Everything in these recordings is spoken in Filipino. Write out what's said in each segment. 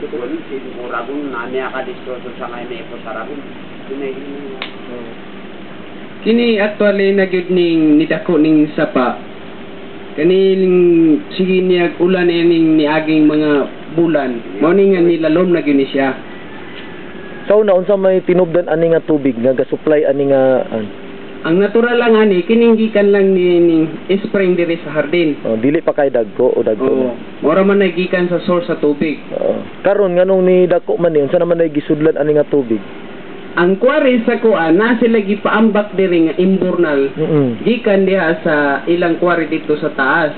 Tutuloy, siguragon, nami ka distroso sa ngayon na ito sa ragon. Kini actually nagyud ning nidako ning sapa. Kaning sige niya ulan ning niaging mga bulan. Mao ning nga nilalom na gyud ni siya. So na unsa may tinubdan ani nga tubig nga ga-supply ani nga ang natural lang ani kining gikan lang ni spring diri sa hardin. Dili pa kay dagko o dagko. Oo. Mora man na gikan sa source sa tubig. Karon nganong ni dagko man ni unsa naman nay gisudlan ani nga tubig? Ang quarry sa kuan na sila gipaambak diri nga imburnal. Gikan diha sa ilang quarry dito sa taas.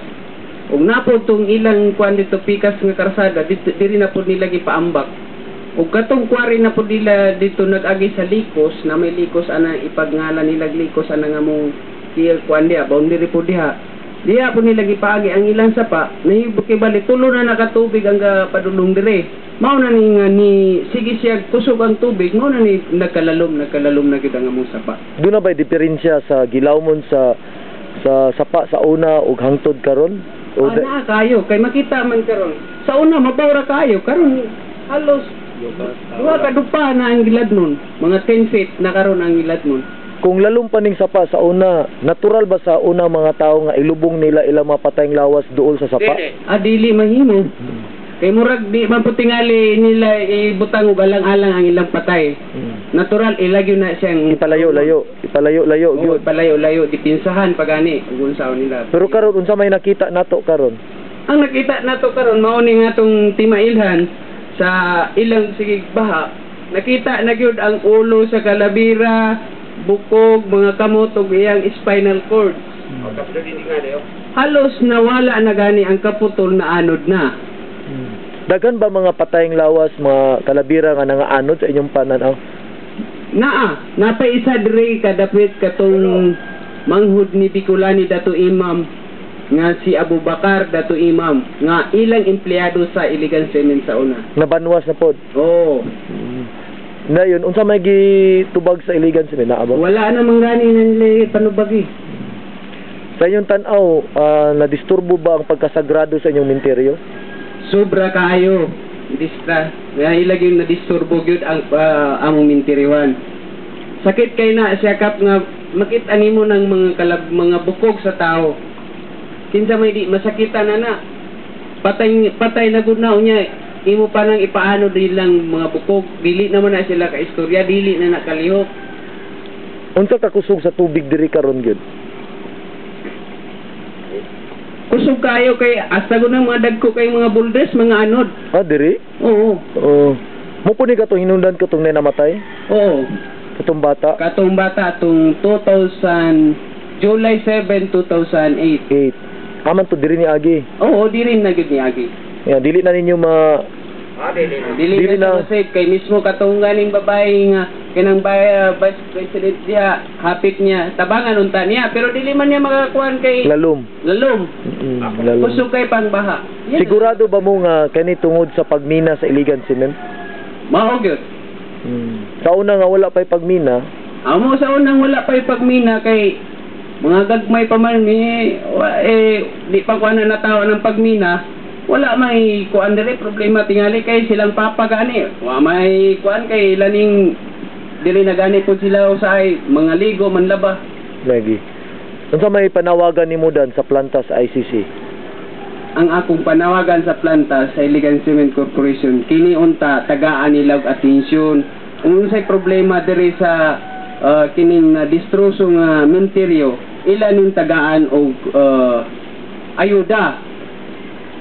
Ug napod tong ilang kuan dito pikas nga karsada diri na pud nila gipaambak. Ug katong quarry na pud nila dito nag-agi sa likos na may likos ana ipagngalan nila likos ana nga mong kuan diha boundary pud diha. Diha pud nila gipaagi ang ilang sapa nahibok kay bali tulo na nakatubig ang padulong diri. Mao na ni sige siya kusog ang tubig, mao na ni nagkalalom na gid ang among sapa. Doon na ba'y diferensya sa gilawmon sa sapa sa una ug hangtod karon? Na kayo kay makita man karon. Sa una mabawra kayo karon halos duha ka dupa na ang gilad nun. Mga 10 feet na karon ang gilad nun. Kung lalong paning sapa sa una, natural ba sa una mga tao nga ilubong nila ilang mapatayng lawas duol sa sapa? Dili mahimo. Kay murag di man putingali nila ibutang og alang-alang ang ilang patay. Natural ilagyo na siyang ipalayo-layo gyud. Ipalayo-layo dipinsahan pagani ug unsaon nila. Pero karon unsa may nakita nato karon? Ang nakita nato karon mao ni nga tong timailhan sa ilang sigig baha. Nakita na gyud ang ulo sa kalabira, bukog, mga kamot ug iyang spinal cord. Halos nawala na gani ang kaputol na anod na. Dagan ba mga patayng lawas, mga kalabira nga nangaanod sa inyong pananaw? Napaisa diri kadapit katong manghud ni Bicolani Dato Imam nga si Abu Bakar Dato Imam nga ilang empleyado sa Iligan Cement sa una. Nabanwas na pod. Oo. Na yun, unsa may gitubag sa Iligan Cement na abo? Wala namang gani nila panubagi. Sa inyong tanaw, na-disturbo ba ang pagkasagrado sa inyong menteryo? Sobra kaayo. Distra. Kaya ilagay na disturbo gyud ang among minteriwan. Sakit kay na siya kap nga makita nimo ng mga bukog sa tao. Kinsa may di masakitan na. Patay na gud na unya. Imo pa nang ipaano dilang mga bukog. Dili naman na sila ka istorya, dili na nakalihok. Unsa ka kusog sa tubig diri karon gyud? Kusog kayo kay hasta ko ng mga dagko kay mga boulders, mga anod. Diri? Oo. Mo po ni katong hinundan katong namatay? Oo. Katong bata? Katong bata atong July 7, 2008. Aman to diri ni Agi? Oo, diri na gyud ni Agi. Dili na ninyo Dili na safe kay mismo katong ganing babae nga kanang vice president niya, hapit niya, tabangan unta niya pero dili man niya makakuan kay lalom. Lalom. Kusog kay pangbaha. Sigurado ba mo nga kani tungod sa pagmina sa Iligan Cement? Mao gyud. Sa una nga wala pay pagmina. Amo sa unang wala pay pagmina kay mga gagmay pa man di pa kuan na tao ng pagmina. Wala may kuan dire problema tingali kay silang papa gani. Wa may kuan kay laning dili na gani pud sila usay mga ligo man laba. Lagi. Unsa may panawagan nimo dan sa planta sa ICC? Ang akong panawagan sa planta sa Iligan Cement Corporation kini unta tagaan nila og atensyon. Kung unsay problema dire sa kining distroso nga menteryo, ila ning tagaan og ayuda.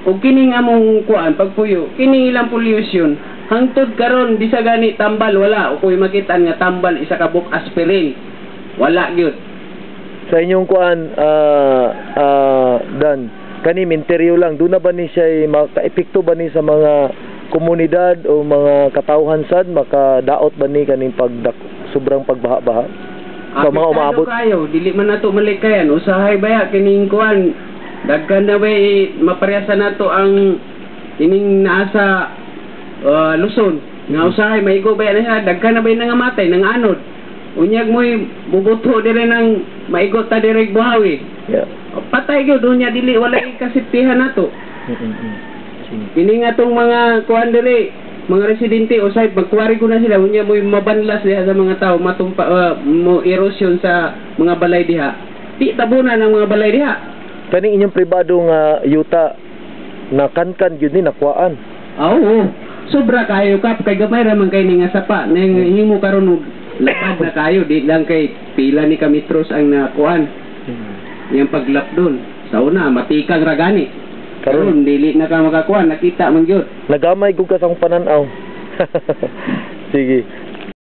O kining among kuan pagpuyo, kining ilang pollution hangtod karon bisa gani tambal wala o kuy makita nga tambal isa ka buk aspirin. Wala gyud. Sa inyong kuan dan kani menteryo lang do na ba ni siya maka-epekto ba ni sa mga komunidad o mga katawhan sad makadaot ba ni kaning sobrang pagbaha-baha? Sa mga umaabot kayo, dili man nato malikayan usahay baya kining kuan daghan na bay maparehasa nato ang ining naasa Luzon nga usahay maigo bay na siya daghan na bay nangamatay nang anod unyag mo'y bubuto dire nang maigo ta dire Buhawi. Patay gyud unya dili wala ikasiptihan nato. Kini nga tong mga kuan diri, mga residente usay pagkuwari ko na sila unya mo mabanlas diha sa mga tao mo erosion sa mga balay diha. Di tabunan ang mga balay diha. Kaning inyong pribado nga yuta na kankan gyud ni nakuhaan. Oo. Sobra kayo kap kay gamay ra man kay ni nga sapa nang himo karon og lapad na kayo di lang kay pila ni ka metros ang nakuan. Yang paglap doon. Sa una matikang ra gani. Karon dili na ka makakuan nakita man gyud. Nagamay gud ka sa akong pananaw. Sige.